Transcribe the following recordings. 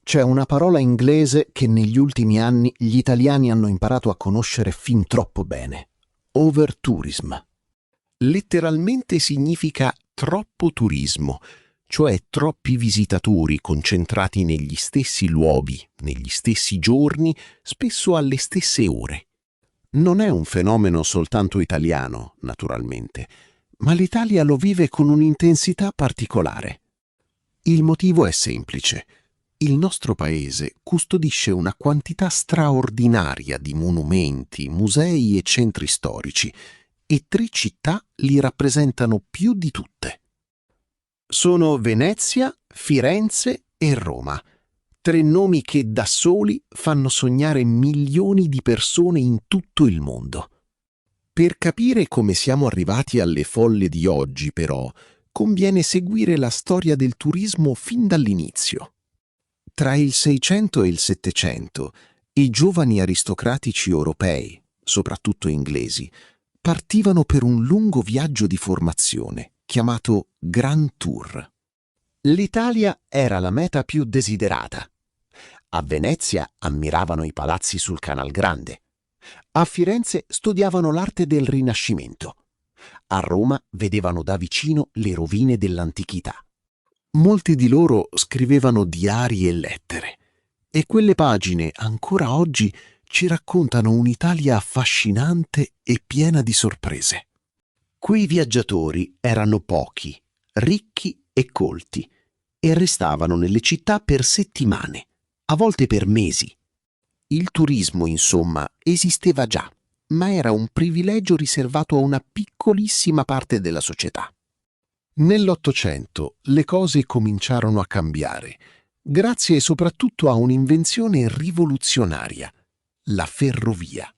C'è una parola inglese che negli ultimi anni gli italiani hanno imparato a conoscere fin troppo bene. Overtourism. Letteralmente significa troppo turismo, cioè troppi visitatori concentrati negli stessi luoghi, negli stessi giorni, spesso alle stesse ore. Non è un fenomeno soltanto italiano, naturalmente, ma l'Italia lo vive con un'intensità particolare. Il motivo è semplice. Il nostro paese custodisce una quantità straordinaria di monumenti, musei e centri storici, e 3 città li rappresentano più di tutte. Sono Venezia, Firenze e Roma, 3 nomi che da soli fanno sognare milioni di persone in tutto il mondo. Per capire come siamo arrivati alle folle di oggi, però, conviene seguire la storia del turismo fin dall'inizio. Tra il 600 e il 700, i giovani aristocratici europei, soprattutto inglesi, partivano per un lungo viaggio di formazione, chiamato Grand Tour. L'Italia era la meta più desiderata. A Venezia ammiravano i palazzi sul Canal Grande. A Firenze studiavano l'arte del Rinascimento. A Roma vedevano da vicino le rovine dell'antichità. Molti di loro scrivevano diari e lettere, e quelle pagine ancora oggi ci raccontano un'Italia affascinante e piena di sorprese. Quei viaggiatori erano pochi, ricchi e colti, e restavano nelle città per settimane, a volte per mesi. Il turismo, insomma, esisteva già, ma era un privilegio riservato a una piccolissima parte della società. Nell'Ottocento le cose cominciarono a cambiare, grazie soprattutto a un'invenzione rivoluzionaria, la ferrovia.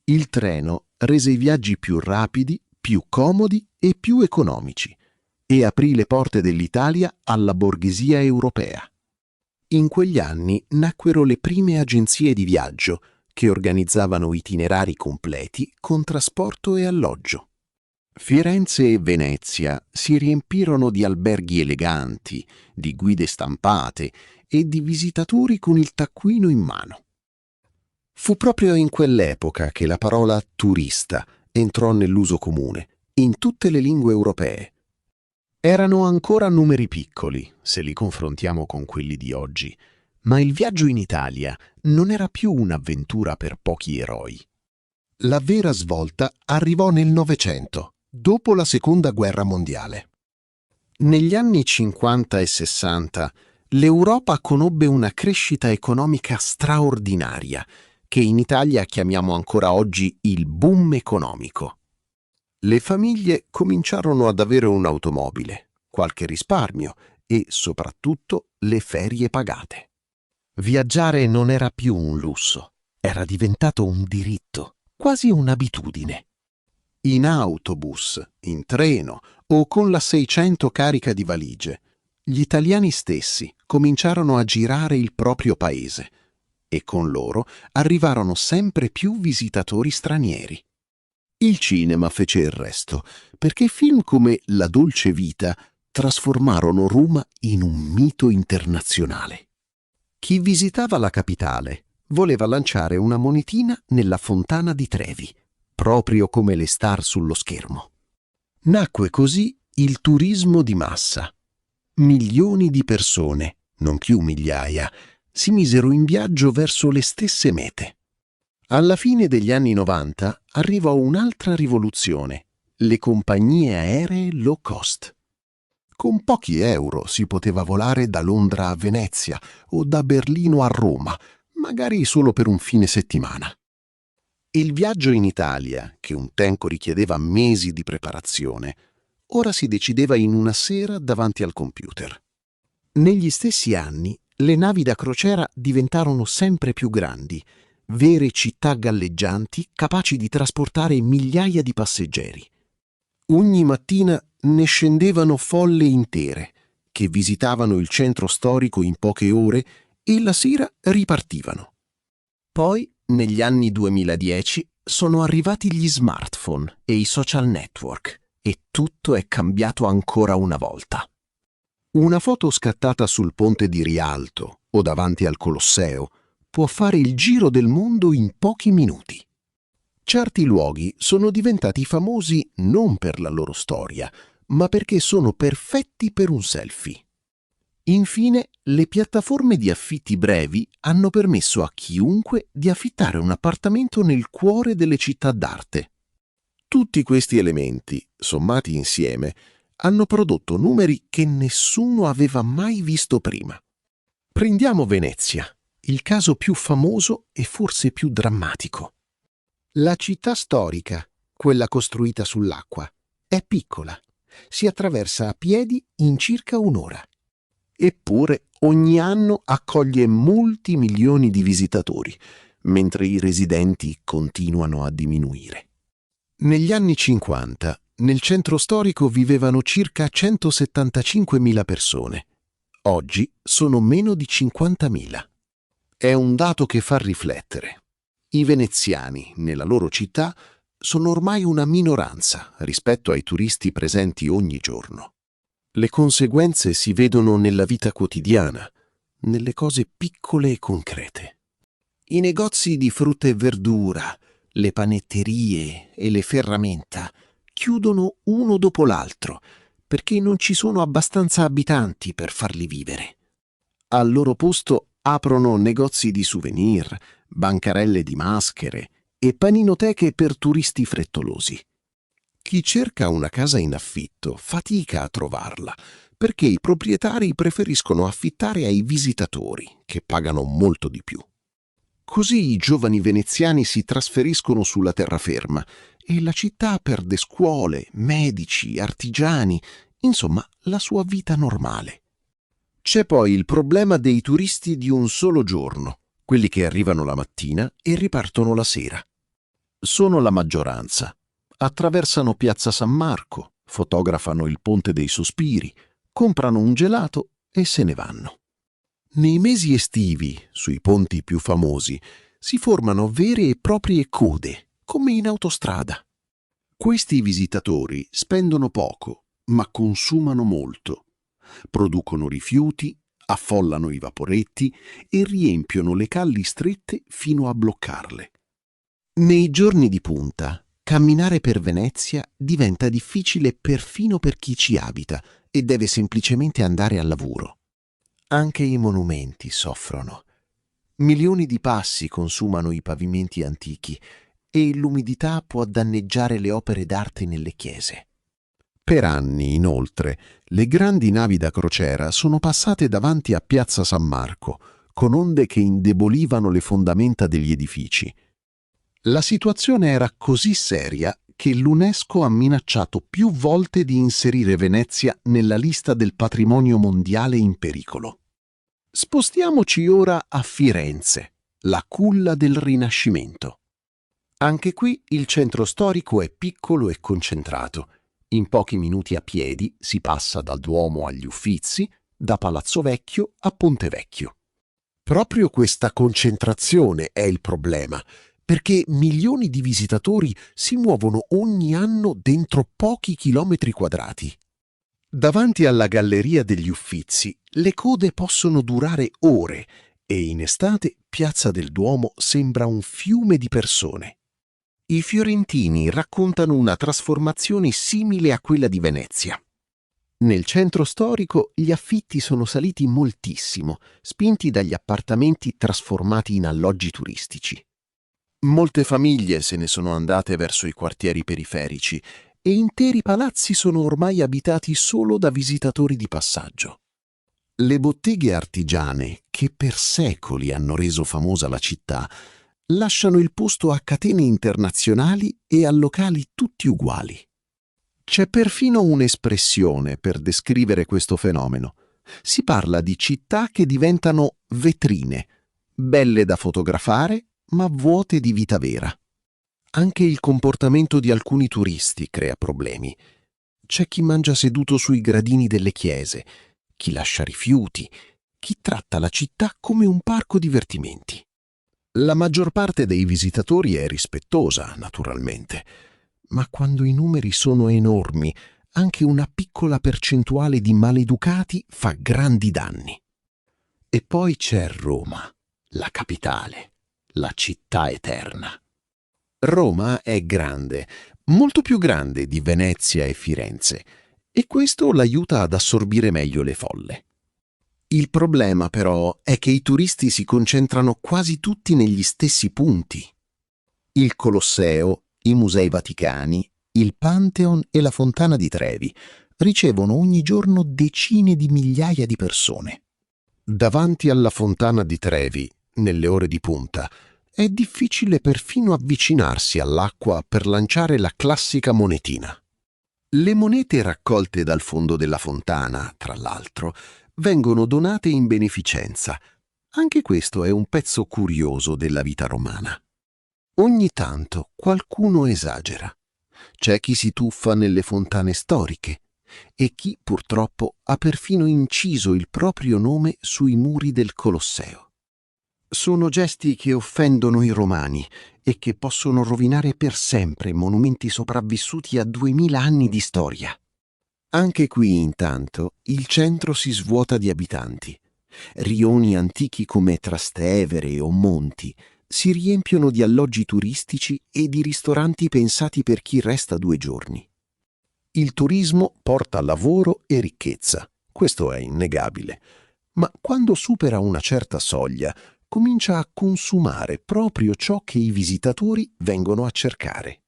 Il treno rese i viaggi più rapidi, più comodi e più economici e aprì le porte dell'Italia alla borghesia europea. In quegli anni nacquero le prime agenzie di viaggio che organizzavano itinerari completi con trasporto e alloggio. Firenze e Venezia si riempirono di alberghi eleganti, di guide stampate e di visitatori con il taccuino in mano. Fu proprio in quell'epoca che la parola turista entrò nell'uso comune, in tutte le lingue europee. Erano ancora numeri piccoli, se li confrontiamo con quelli di oggi, ma il viaggio in Italia non era più un'avventura per pochi eroi. La vera svolta arrivò nel Novecento, dopo la Seconda Guerra Mondiale. Negli anni 50 e 60 l'Europa conobbe una crescita economica straordinaria, che in Italia chiamiamo ancora oggi il boom economico. Le famiglie cominciarono ad avere un'automobile, qualche risparmio e, soprattutto, le ferie pagate. Viaggiare non era più un lusso, era diventato un diritto, quasi un'abitudine. In autobus, in treno o con la 600 carica di valigie, gli italiani stessi cominciarono a girare il proprio paese e con loro arrivarono sempre più visitatori stranieri. Il cinema fece il resto, perché film come La dolce vita trasformarono Roma in un mito internazionale. Chi visitava la capitale voleva lanciare una monetina nella fontana di Trevi, proprio come le star sullo schermo. Nacque così il turismo di massa. Milioni di persone, non più migliaia, si misero in viaggio verso le stesse mete. Alla fine degli anni 90 arrivò un'altra rivoluzione, le compagnie aeree low cost. Con pochi euro si poteva volare da Londra a Venezia o da Berlino a Roma, magari solo per un fine settimana. Il viaggio in Italia, che un tempo richiedeva mesi di preparazione, ora si decideva in una sera davanti al computer. Negli stessi anni, le navi da crociera diventarono sempre più grandi, vere città galleggianti capaci di trasportare migliaia di passeggeri. Ogni mattina ne scendevano folle intere, che visitavano il centro storico in poche ore e la sera ripartivano. Poi, negli anni 2010, sono arrivati gli smartphone e i social network e tutto è cambiato ancora una volta. Una foto scattata sul ponte di Rialto o davanti al Colosseo, può fare il giro del mondo in pochi minuti. Certi luoghi sono diventati famosi non per la loro storia, ma perché sono perfetti per un selfie. Infine, le piattaforme di affitti brevi hanno permesso a chiunque di affittare un appartamento nel cuore delle città d'arte. Tutti questi elementi, sommati insieme, hanno prodotto numeri che nessuno aveva mai visto prima. Prendiamo Venezia, il caso più famoso e forse più drammatico. La città storica, quella costruita sull'acqua, è piccola. Si attraversa a piedi in circa un'ora. Eppure ogni anno accoglie molti milioni di visitatori, mentre i residenti continuano a diminuire. Negli anni 50, nel centro storico vivevano circa 175.000 persone. Oggi sono meno di 50.000. È un dato che fa riflettere. I veneziani, nella loro città, sono ormai una minoranza rispetto ai turisti presenti ogni giorno. Le conseguenze si vedono nella vita quotidiana, nelle cose piccole e concrete. I negozi di frutta e verdura, le panetterie e le ferramenta chiudono uno dopo l'altro perché non ci sono abbastanza abitanti per farli vivere. Al loro posto aprono negozi di souvenir, bancarelle di maschere e paninoteche per turisti frettolosi. Chi cerca una casa in affitto fatica a trovarla perché i proprietari preferiscono affittare ai visitatori che pagano molto di più. Così i giovani veneziani si trasferiscono sulla terraferma e la città perde scuole, medici, artigiani, insomma la sua vita normale. C'è poi il problema dei turisti di un solo giorno, quelli che arrivano la mattina e ripartono la sera. Sono la maggioranza. Attraversano Piazza San Marco, fotografano il Ponte dei Sospiri, comprano un gelato e se ne vanno. Nei mesi estivi, sui ponti più famosi, si formano vere e proprie code, come in autostrada. Questi visitatori spendono poco, ma consumano molto. Producono rifiuti, affollano i vaporetti e riempiono le calli strette fino a bloccarle. Nei giorni di punta, camminare per Venezia diventa difficile perfino per chi ci abita e deve semplicemente andare al lavoro. Anche i monumenti soffrono. Milioni di passi consumano i pavimenti antichi e l'umidità può danneggiare le opere d'arte nelle chiese. Per anni, inoltre, le grandi navi da crociera sono passate davanti a Piazza San Marco, con onde che indebolivano le fondamenta degli edifici. La situazione era così seria che l'UNESCO ha minacciato più volte di inserire Venezia nella lista del patrimonio mondiale in pericolo. Spostiamoci ora a Firenze, la culla del Rinascimento. Anche qui il centro storico è piccolo e concentrato. In pochi minuti a piedi si passa dal Duomo agli Uffizi, da Palazzo Vecchio a Ponte Vecchio. Proprio questa concentrazione è il problema, perché milioni di visitatori si muovono ogni anno dentro pochi chilometri quadrati. Davanti alla Galleria degli Uffizi le code possono durare ore e in estate Piazza del Duomo sembra un fiume di persone. I fiorentini raccontano una trasformazione simile a quella di Venezia. Nel centro storico gli affitti sono saliti moltissimo, spinti dagli appartamenti trasformati in alloggi turistici. Molte famiglie se ne sono andate verso i quartieri periferici e interi palazzi sono ormai abitati solo da visitatori di passaggio. Le botteghe artigiane, che per secoli hanno reso famosa la città, lasciano il posto a catene internazionali e a locali tutti uguali. C'è perfino un'espressione per descrivere questo fenomeno. Si parla di città che diventano vetrine, belle da fotografare, ma vuote di vita vera. Anche il comportamento di alcuni turisti crea problemi. C'è chi mangia seduto sui gradini delle chiese, chi lascia rifiuti, chi tratta la città come un parco divertimenti. La maggior parte dei visitatori è rispettosa, naturalmente, ma quando i numeri sono enormi, anche una piccola percentuale di maleducati fa grandi danni. E poi c'è Roma, la capitale, la città eterna. Roma è grande, molto più grande di Venezia e Firenze, e questo l'aiuta ad assorbire meglio le folle. Il problema però è che i turisti si concentrano quasi tutti negli stessi punti. Il Colosseo, i Musei Vaticani, il Pantheon e la Fontana di Trevi ricevono ogni giorno decine di migliaia di persone. Davanti alla Fontana di Trevi, nelle ore di punta, è difficile perfino avvicinarsi all'acqua per lanciare la classica monetina. Le monete raccolte dal fondo della fontana, tra l'altro, vengono donate in beneficenza. Anche questo è un pezzo curioso della vita romana. Ogni tanto qualcuno esagera. C'è chi si tuffa nelle fontane storiche e chi, purtroppo, ha perfino inciso il proprio nome sui muri del Colosseo. Sono gesti che offendono i romani e che possono rovinare per sempre monumenti sopravvissuti a 2000 anni di storia. Anche qui, intanto, il centro si svuota di abitanti. Rioni antichi come Trastevere o Monti si riempiono di alloggi turistici e di ristoranti pensati per chi resta 2 giorni. Il turismo porta lavoro e ricchezza, questo è innegabile, ma quando supera una certa soglia comincia a consumare proprio ciò che i visitatori vengono a cercare.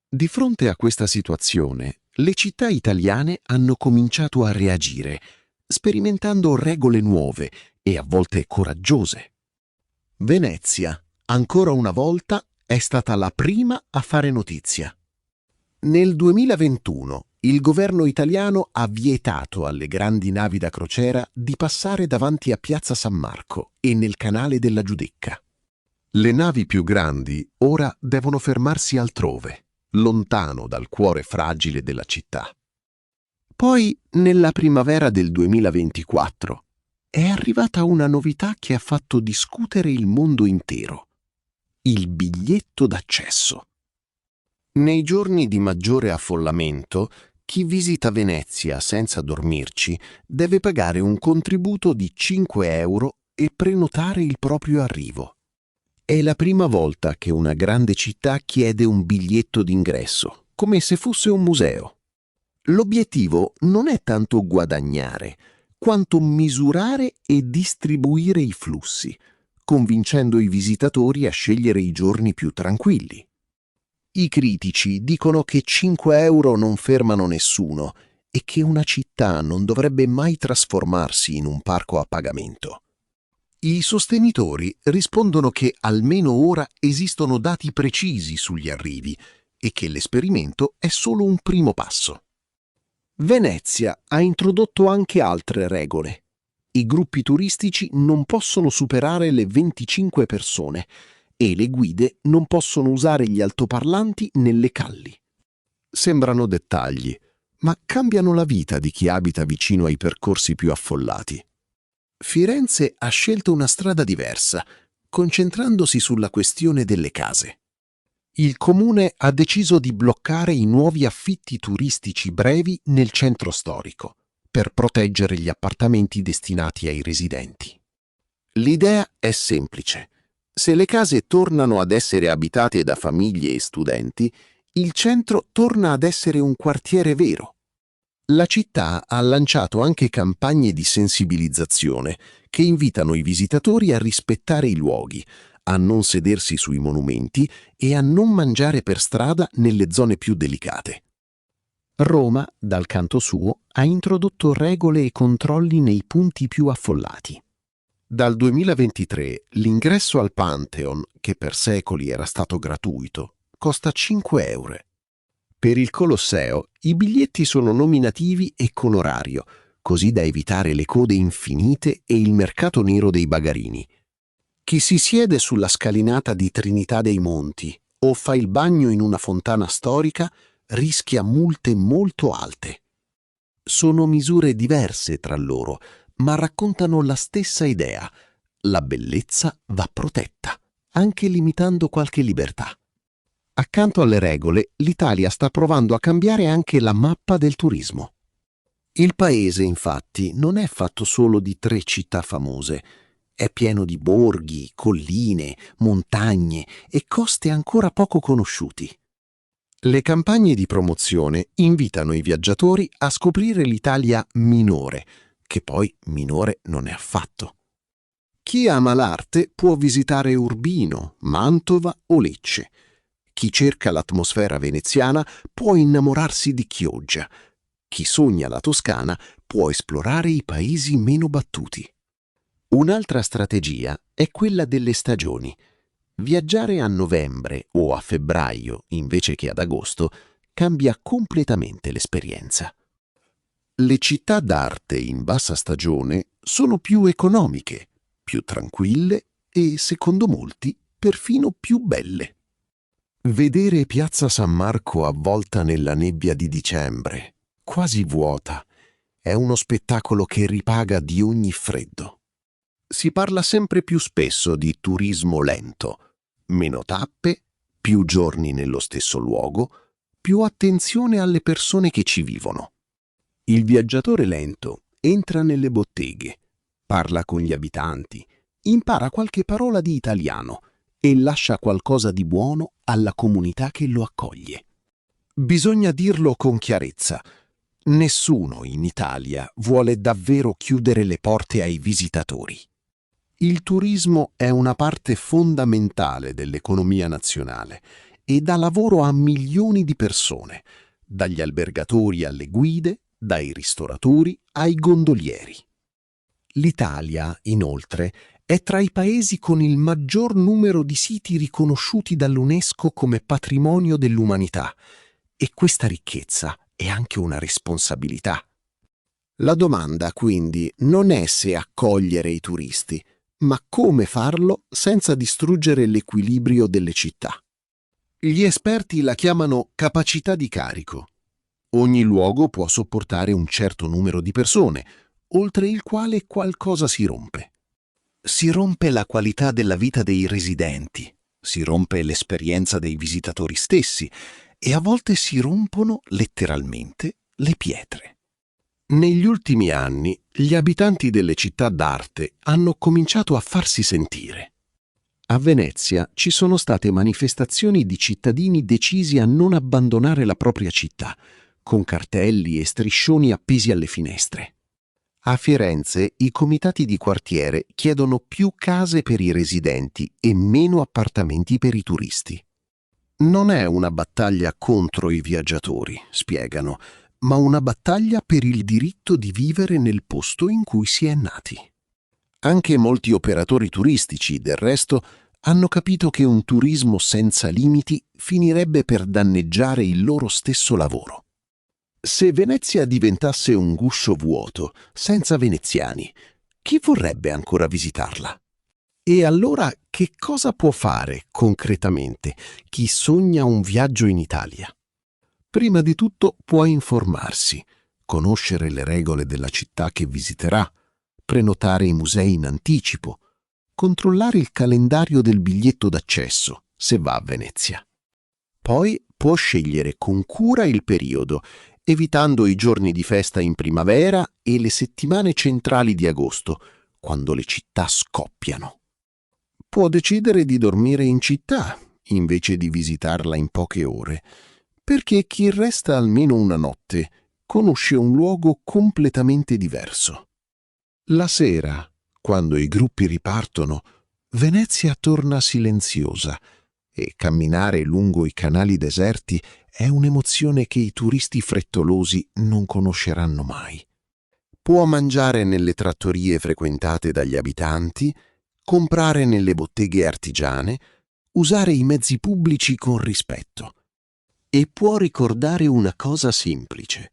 Di fronte a questa situazione, le città italiane hanno cominciato a reagire, sperimentando regole nuove e a volte coraggiose. Venezia, ancora una volta, è stata la prima a fare notizia. Nel 2021 il governo italiano ha vietato alle grandi navi da crociera di passare davanti a Piazza San Marco e nel canale della Giudecca. Le navi più grandi ora devono fermarsi altrove, lontano dal cuore fragile della città. Poi, nella primavera del 2024, è arrivata una novità che ha fatto discutere il mondo intero: il biglietto d'accesso. Nei giorni di maggiore affollamento, chi visita Venezia senza dormirci deve pagare un contributo di 5 euro e prenotare il proprio arrivo. È la prima volta che una grande città chiede un biglietto d'ingresso, come se fosse un museo. L'obiettivo non è tanto guadagnare, quanto misurare e distribuire i flussi, convincendo i visitatori a scegliere i giorni più tranquilli. I critici dicono che 5 euro non fermano nessuno e che una città non dovrebbe mai trasformarsi in un parco a pagamento. I sostenitori rispondono che almeno ora esistono dati precisi sugli arrivi e che l'esperimento è solo un primo passo. Venezia ha introdotto anche altre regole. I gruppi turistici non possono superare le 25 persone e le guide non possono usare gli altoparlanti nelle calli. Sembrano dettagli, ma cambiano la vita di chi abita vicino ai percorsi più affollati. Firenze ha scelto una strada diversa, concentrandosi sulla questione delle case. Il comune ha deciso di bloccare i nuovi affitti turistici brevi nel centro storico, per proteggere gli appartamenti destinati ai residenti. L'idea è semplice. Se le case tornano ad essere abitate da famiglie e studenti, il centro torna ad essere un quartiere vero. La città ha lanciato anche campagne di sensibilizzazione che invitano i visitatori a rispettare i luoghi, a non sedersi sui monumenti e a non mangiare per strada nelle zone più delicate. Roma, dal canto suo, ha introdotto regole e controlli nei punti più affollati. Dal 2023 l'ingresso al Pantheon, che per secoli era stato gratuito, costa 5 euro. Per il Colosseo i biglietti sono nominativi e con orario, così da evitare le code infinite e il mercato nero dei bagarini. Chi si siede sulla scalinata di Trinità dei Monti o fa il bagno in una fontana storica rischia multe molto alte. Sono misure diverse tra loro, ma raccontano la stessa idea: la bellezza va protetta, anche limitando qualche libertà. Accanto alle regole, l'Italia sta provando a cambiare anche la mappa del turismo. Il paese, infatti, non è fatto solo di 3 città famose. È pieno di borghi, colline, montagne e coste ancora poco conosciuti. Le campagne di promozione invitano i viaggiatori a scoprire l'Italia minore, che poi minore non è affatto. Chi ama l'arte può visitare Urbino, Mantova o Lecce. Chi cerca l'atmosfera veneziana può innamorarsi di Chioggia. Chi sogna la Toscana può esplorare i paesi meno battuti. Un'altra strategia è quella delle stagioni. Viaggiare a novembre o a febbraio invece che ad agosto cambia completamente l'esperienza. Le città d'arte in bassa stagione sono più economiche, più tranquille e, secondo molti, perfino più belle. Vedere Piazza San Marco avvolta nella nebbia di dicembre, quasi vuota, è uno spettacolo che ripaga di ogni freddo. Si parla sempre più spesso di turismo lento, meno tappe, più giorni nello stesso luogo, più attenzione alle persone che ci vivono. Il viaggiatore lento entra nelle botteghe, parla con gli abitanti, impara qualche parola di italiano e lascia qualcosa di buono alla comunità che lo accoglie. Bisogna dirlo con chiarezza. Nessuno in Italia vuole davvero chiudere le porte ai visitatori. Il turismo è una parte fondamentale dell'economia nazionale e dà lavoro a milioni di persone, dagli albergatori alle guide, dai ristoratori ai gondolieri. L'Italia, inoltre, è tra i paesi con il maggior numero di siti riconosciuti dall'UNESCO come patrimonio dell'umanità, e questa ricchezza è anche una responsabilità. La domanda, quindi, non è se accogliere i turisti, ma come farlo senza distruggere l'equilibrio delle città. Gli esperti la chiamano capacità di carico. Ogni luogo può sopportare un certo numero di persone, oltre il quale qualcosa si rompe. Si rompe la qualità della vita dei residenti, si rompe l'esperienza dei visitatori stessi e a volte si rompono letteralmente le pietre. Negli ultimi anni gli abitanti delle città d'arte hanno cominciato a farsi sentire. A Venezia ci sono state manifestazioni di cittadini decisi a non abbandonare la propria città, con cartelli e striscioni appesi alle finestre. A Firenze i comitati di quartiere chiedono più case per i residenti e meno appartamenti per i turisti. Non è una battaglia contro i viaggiatori, spiegano, ma una battaglia per il diritto di vivere nel posto in cui si è nati. Anche molti operatori turistici, del resto, hanno capito che un turismo senza limiti finirebbe per danneggiare il loro stesso lavoro. Se Venezia diventasse un guscio vuoto, senza veneziani, chi vorrebbe ancora visitarla? E allora che cosa può fare concretamente chi sogna un viaggio in Italia? Prima di tutto può informarsi, conoscere le regole della città che visiterà, prenotare i musei in anticipo, controllare il calendario del biglietto d'accesso se va a Venezia. Poi può scegliere con cura il periodo, evitando i giorni di festa in primavera e le settimane centrali di agosto, quando le città scoppiano. Può decidere di dormire in città invece di visitarla in poche ore, perché chi resta almeno una notte conosce un luogo completamente diverso. La sera, quando i gruppi ripartono, Venezia torna silenziosa e camminare lungo i canali deserti è un'emozione che i turisti frettolosi non conosceranno mai. Può mangiare nelle trattorie frequentate dagli abitanti, comprare nelle botteghe artigiane, usare i mezzi pubblici con rispetto. E può ricordare una cosa semplice.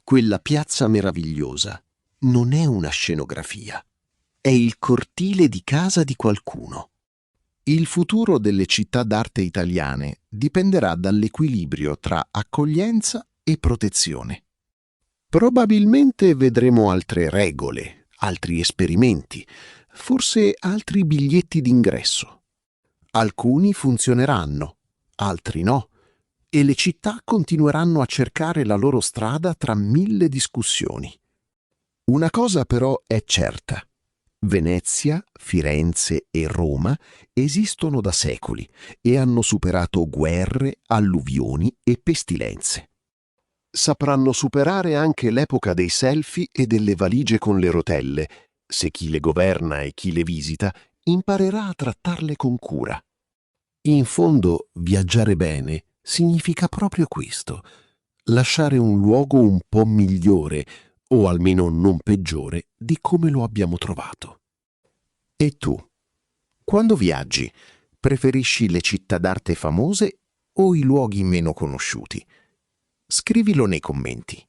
Quella piazza meravigliosa non è una scenografia, è il cortile di casa di qualcuno. Il futuro delle città d'arte italiane dipenderà dall'equilibrio tra accoglienza e protezione. Probabilmente vedremo altre regole, altri esperimenti, forse altri biglietti d'ingresso. Alcuni funzioneranno, altri no, e le città continueranno a cercare la loro strada tra 1000 discussioni. Una cosa però è certa. Venezia, Firenze e Roma esistono da secoli e hanno superato guerre, alluvioni e pestilenze. Sapranno superare anche l'epoca dei selfie e delle valigie con le rotelle, se chi le governa e chi le visita imparerà a trattarle con cura. In fondo, viaggiare bene significa proprio questo: lasciare un luogo un po' migliore, o almeno non peggiore, di come lo abbiamo trovato. E tu? Quando viaggi, preferisci le città d'arte famose o i luoghi meno conosciuti? Scrivilo nei commenti.